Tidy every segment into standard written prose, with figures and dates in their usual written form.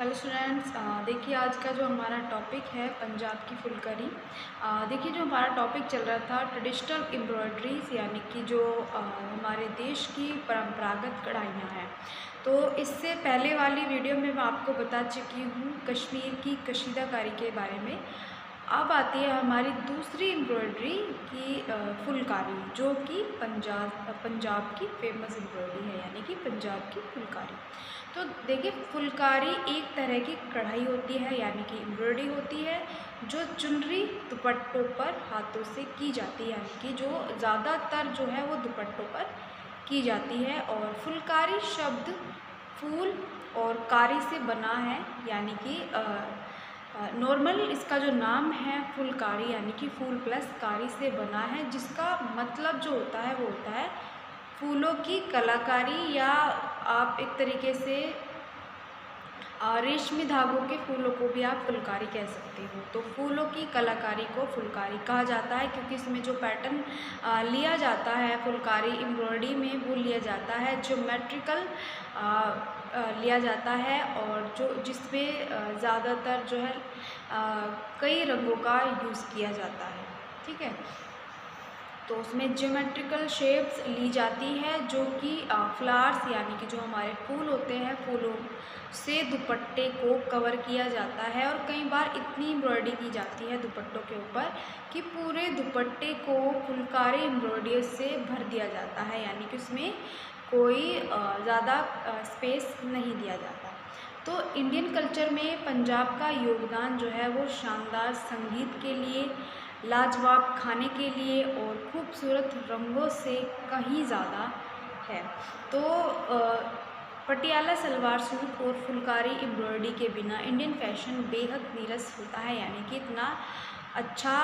Hello students, देखिए आज का जो हमारा टॉपिक है पंजाब की फुलकारी। देखिए जो हमारा टॉपिक चल रहा था ट्रेडिशनल एम्ब्रॉयडरीज, यानी कि जो हमारे देश की परंपरागत कढ़ाइयाँ हैं। तो इससे पहले वाली वीडियो में मैं आपको बता चुकी हूँ कश्मीर की कशीदाकारी के बारे में। अब आती है हमारी दूसरी एम्ब्रॉयडरी की फुलकारी, जो कि पंजाब की फेमस एम्ब्रॉयडरी है, यानी कि पंजाब की फुलकारी। तो देखिए फुलकारी एक तरह की कढ़ाई होती है, यानी कि एम्ब्रॉयडरी होती है, जो चुनरी दुपट्टों पर हाथों से की जाती है, यानी कि जो ज़्यादातर जो है वो दुपट्टों पर की जाती है। और फुलकारी शब्द फूल और कारी से बना है, यानी कि नॉर्मल इसका जो नाम है फुलकारी, यानी कि फूल प्लस कारी से बना है, जिसका मतलब जो होता है वो होता है फूलों की कलाकारी, या आप एक तरीके से रेशमी धागों के फूलों को भी आप फुलकारी कह सकते हो। तो फूलों की कलाकारी को फुलकारी कहा जाता है, क्योंकि इसमें जो पैटर्न लिया जाता है फुलकारी एम्ब्रॉयडरी में, वो लिया जाता है ज्योमेट्रिकल लिया जाता है, और जो जिसमें ज़्यादातर जो है कई रंगों का यूज़ किया जाता है। ठीक है, तो उसमें ज्योमेट्रिकल शेप्स ली जाती है, जो कि फ्लावर्स, यानी कि जो हमारे फूल होते हैं, फूलों से दुपट्टे को कवर किया जाता है। और कई बार इतनी एम्ब्रॉयडरी की जाती है दुपट्टों के ऊपर कि पूरे दुपट्टे को फुलकारी एम्ब्रॉयडरी से भर दिया जाता है, यानी कि उसमें कोई ज़्यादा स्पेस नहीं दिया जाता। तो इंडियन कल्चर में पंजाब का योगदान जो है वो शानदार संगीत के लिए, लाजवाब खाने के लिए और खूबसूरत रंगों से कहीं ज़्यादा है। तो पटियाला सलवार सूट और फुलकारी एम्ब्रॉयडरी के बिना इंडियन फैशन बेहद नीरस होता है, यानी कि इतना अच्छा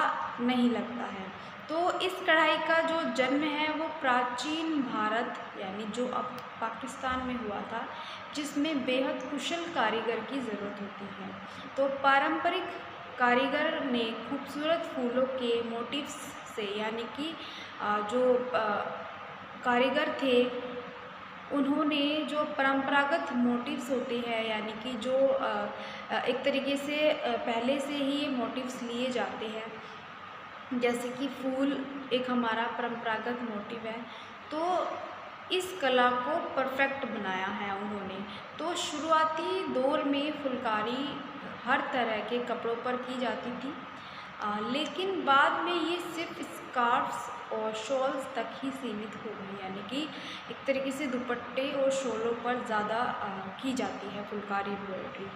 नहीं लगता है। तो इस कढ़ाई का जो जन्म है वो प्राचीन भारत, यानी जो अब पाकिस्तान में हुआ था, जिसमें बेहद कुशल कारीगर की ज़रूरत होती है। तो पारंपरिक कारीगर ने खूबसूरत फूलों के मोटिव्स से, यानी कि जो कारीगर थे उन्होंने जो परंपरागत मोटिव्स होते हैं, यानी कि जो एक तरीके से पहले से ही ये मोटिव्स लिए जाते हैं, जैसे कि फूल एक हमारा परंपरागत मोटिव है, तो इस कला को परफेक्ट बनाया है उन्होंने। तो शुरुआती दौर में फुलकारी हर तरह के कपड़ों पर की जाती थी, लेकिन बाद में ये सिर्फ स्कार्फ्स और शॉल्स तक ही सीमित हो गई, यानी कि एक तरीके से दुपट्टे और शॉलों पर ज़्यादा की जाती है फुलकारी एम्ब्रॉयडरी।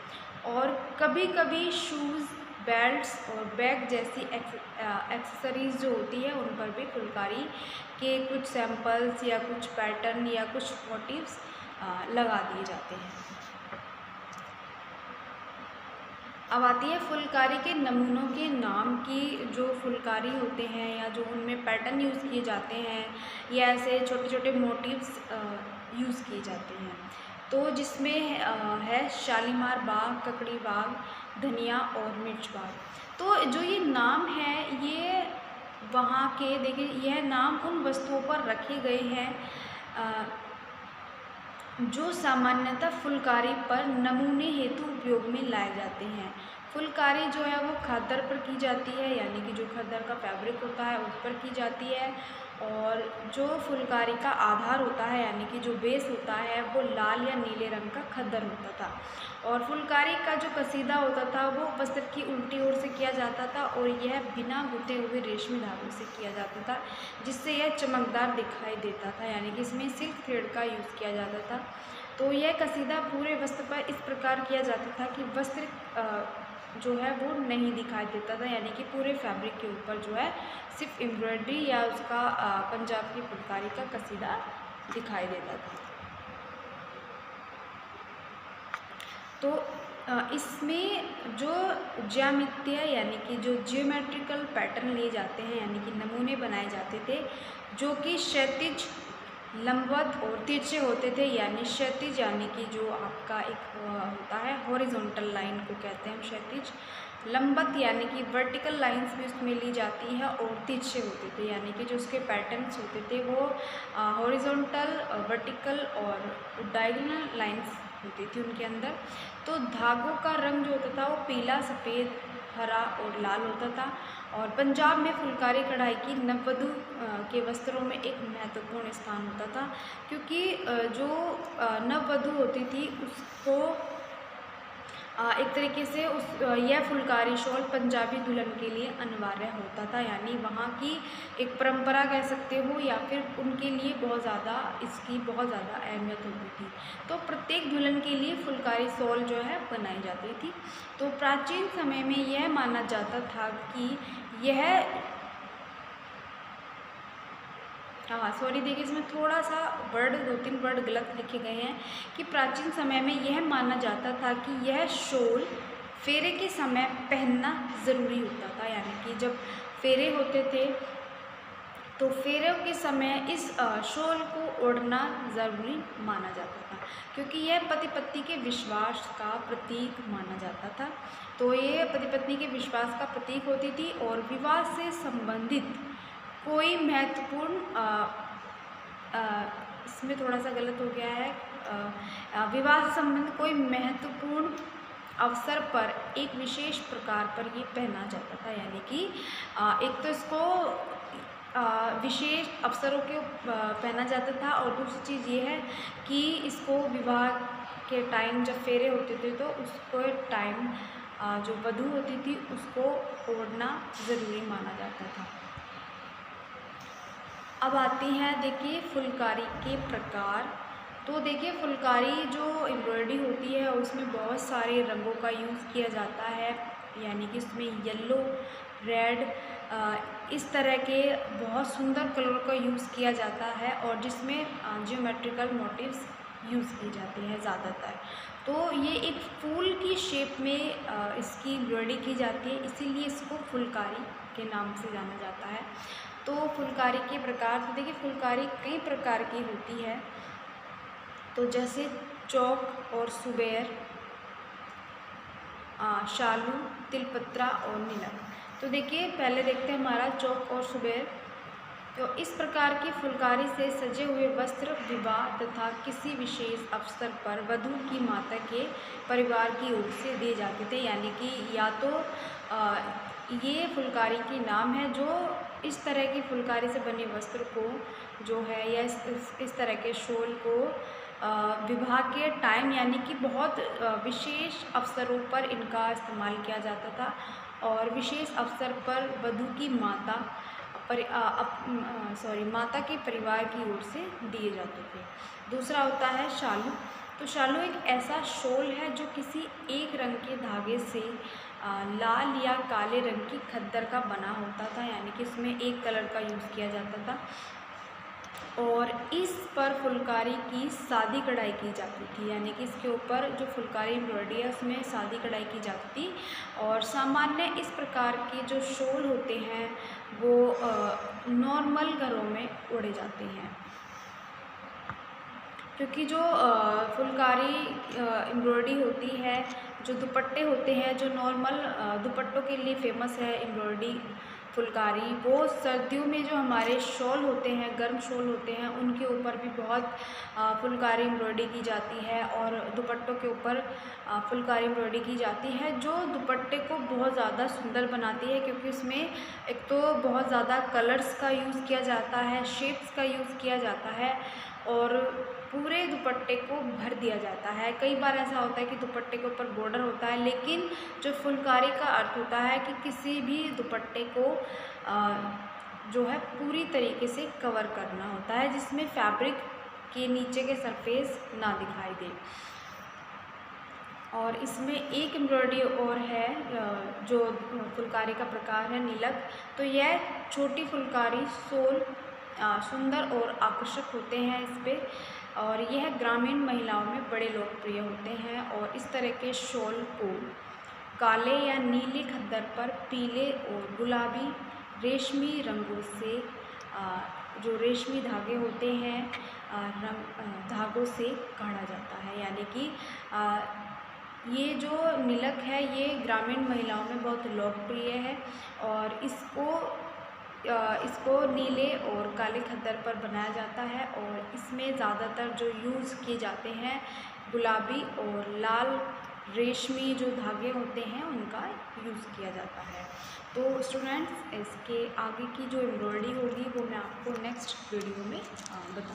और कभी कभी शूज़, बेल्ट्स और बैग जैसी एक्सेसरीज़ जो होती है उन पर भी फुलकारी के कुछ सैम्पल्स या कुछ पैटर्न या कुछ मोटिव्स लगा दिए जाते हैं। अब आती है फुलकारी के नमूनों के नाम की। जो फुलकारी होते हैं या जो उनमें पैटर्न यूज़ किए जाते हैं, या ऐसे छोटे छोटे मोटिव्स यूज़ किए जाते हैं, तो जिसमें है शालीमार बाग, ककड़ी बाग, धनिया और मिर्च बाग। तो जो ये नाम है ये वहाँ के, देखिए यह नाम उन वस्तुओं पर रखे गए हैं जो सामान्यतः फुलकारी पर नमूने हेतु उपयोग में लाए जाते हैं। फुलकारी जो है वो खद्दर पर की जाती है, यानी कि जो खद्दर का फैब्रिक होता है उस पर की जाती है। और जो फुलकारी का आधार होता है, यानी कि जो बेस होता है, वो लाल या नीले रंग का खद्दर होता था। और फुलकारी का जो कसीदा होता था वो वस्त्र की उल्टी ओर से किया जाता था, और यह बिना गुथे हुए रेशमी धागों से किया जाता था, जिससे यह चमकदार दिखाई देता था, यानी कि इसमें सिल्क थ्रेड का यूज़ किया जाता था। तो यह कसीदा पूरे वस्त्र पर इस प्रकार किया जाता था कि वस्त्र जो है वो नहीं दिखाई देता था, यानी कि पूरे फैब्रिक के ऊपर जो है सिर्फ एम्ब्रॉयडरी या उसका पंजाब की फुलकारी का कसीदा दिखाई देता था। तो इसमें जो ज्यामितीय, यानी कि जो जियोमेट्रिकल पैटर्न लिए जाते हैं, यानी कि नमूने बनाए जाते थे, जो कि क्षैतिज, लंबवत और तिरछे होते थे। यानी क्षैतिज यानी कि जो आपका एक होता है हॉरिजॉन्टल लाइन को कहते हैं क्षैतिज, लंबवत यानी कि वर्टिकल लाइंस भी उसमें ली जाती है, और तिरछे होते थे, यानी कि जो उसके पैटर्न्स होते थे वो हॉरिजॉन्टल, वर्टिकल और डायगोनल लाइंस होती थी उनके अंदर। तो धागों का रंग जो होता था वो पीला, सफ़ेद, हरा और लाल होता था। और पंजाब में फुलकारी कढ़ाई की नववधु के वस्त्रों में एक महत्वपूर्ण स्थान होता था, क्योंकि जो नववधु होती थी उसको एक तरीके से यह फुलकारी शॉल पंजाबी दुल्हन के लिए अनिवार्य होता था, यानी वहाँ की एक परंपरा कह सकते हो, या फिर उनके लिए बहुत ज़्यादा इसकी बहुत ज़्यादा अहमियत होती थी। तो प्रत्येक दुल्हन के लिए फुलकारी शॉल जो है बनाई जाती थी। तो प्राचीन समय में यह माना जाता था कि यह सॉरी देखिए, इसमें थोड़ा सा वर्ड 2-3 वर्ड गलत लिखे गए हैं कि प्राचीन समय में यह माना जाता था कि यह शॉल फेरे के समय पहनना ज़रूरी होता था, यानी कि जब फेरे होते थे तो फेरों के समय इस शॉल को ओढ़ना ज़रूरी माना जाता था, क्योंकि यह पति पत्नी के विश्वास का प्रतीक माना जाता था। तो ये पति पत्नी के विश्वास का प्रतीक होती थी, और विवाह से संबंधित कोई महत्वपूर्ण इसमें थोड़ा सा गलत हो गया है, विवाह से संबंधित कोई महत्वपूर्ण अवसर पर एक विशेष प्रकार पर ये पहना जाता था, यानी कि एक तो इसको विशेष अवसरों के पहना जाता था, और दूसरी चीज़ ये है कि इसको विवाह के टाइम जब फेरे होते थे तो उसको टाइम जो वधू होती थी उसको ओढ़ना ज़रूरी माना जाता था। अब आती हैं देखिए फुलकारी के प्रकार। तो देखिए फुलकारी जो एम्ब्रॉयडरी होती है उसमें बहुत सारे रंगों का यूज़ किया जाता है, यानी कि इसमें येलो, रेड, इस तरह के बहुत सुंदर कलर का यूज़ किया जाता है, और जिसमें ज्योमेट्रिकल मोटिव्स यूज़ की जाती हैं ज़्यादातर। तो ये एक फूल की शेप में इसकी एम्ब्रॉयडरी की जाती है, इसीलिए इसको फुलकारी के नाम से जाना जाता है। तो फुलकारी के प्रकार, तो देखिए फुलकारी कई प्रकार की होती है, तो जैसे चौक और सुबेर, शालू, तिलपत्रा और नीलक। तो देखिए पहले देखते हैं हमारा चौक और सुबेर। तो इस प्रकार की फुलकारी से सजे हुए वस्त्र विवाह तथा किसी विशेष अवसर पर वधू की माता के परिवार की ओर से दिए जाते थे, यानी कि या तो ये फुलकारी के नाम है जो इस तरह की फुलकारी से बने वस्त्र को जो है, या इस तरह के शॉल को विवाह के टाइम यानी कि बहुत विशेष अवसरों पर इनका इस्तेमाल किया जाता था, और विशेष अवसर पर वधू की माता माता के परिवार की ओर से दिए जाते थे। दूसरा होता है शालू। तो शालू एक ऐसा शॉल है जो किसी एक रंग के धागे से लाल या काले रंग की खद्दर का बना होता था, यानी कि इसमें एक कलर का यूज़ किया जाता था, और इस पर फुलकारी की सादी कढ़ाई की जाती थी, यानी कि इसके ऊपर जो फुलकारी एम्ब्रॉयडरी है उसमें सादी कढ़ाई की जाती थी। और सामान्य इस प्रकार के जो शॉल होते हैं वो नॉर्मल घरों में ओढ़े जाते हैं, क्योंकि जो फुलकारी एम्ब्रॉयडरी होती है, जो दुपट्टे होते हैं, जो नॉर्मल दुपट्टों के लिए फेमस है एम्ब्रॉयडरी फुलकारी, वो सर्दियों में जो हमारे शॉल होते हैं, गर्म शॉल होते हैं, उनके ऊपर भी बहुत फुलकारी एम्ब्रॉयडरी की जाती है, और दुपट्टों के ऊपर फुलकारी एम्ब्रॉयडरी की जाती है, जो दुपट्टे को बहुत ज़्यादा सुंदर बनाती है, क्योंकि उसमें एक तो बहुत ज़्यादा कलर्स का यूज़ किया जाता है, शेप्स का यूज़ किया जाता है, और पूरे दुपट्टे को भर दिया जाता है। कई बार ऐसा होता है कि दुपट्टे के ऊपर बॉर्डर होता है, लेकिन जो फुलकारी का अर्थ होता है कि किसी भी दुपट्टे को जो है पूरी तरीके से कवर करना होता है, जिसमें फैब्रिक के नीचे के सरफेस ना दिखाई दे। और इसमें एक एम्ब्रॉयडरी और है जो फुलकारी का प्रकार है नीलक। तो यह छोटी फुलकारी शॉल सुंदर और आकर्षक होते हैं इस पे, और यह ग्रामीण महिलाओं में बड़े लोकप्रिय होते हैं, और इस तरह के शॉल को काले या नीले खद्दर पर पीले और गुलाबी रेशमी रंगों से जो रेशमी धागे होते हैं धागों से काढ़ा जाता है, यानी कि ये जो नीलक है ये ग्रामीण महिलाओं में बहुत लोकप्रिय है, और इसको इसको नीले और काले खद्दर पर बनाया जाता है और इसमें ज़्यादातर जो यूज़ किए जाते हैं गुलाबी और लाल रेशमी जो धागे होते हैं उनका यूज़ किया जाता है। तो स्टूडेंट्स, इसके आगे की जो एम्ब्रॉयडरी होगी वो मैं आपको नेक्स्ट वीडियो में बताऊँगी।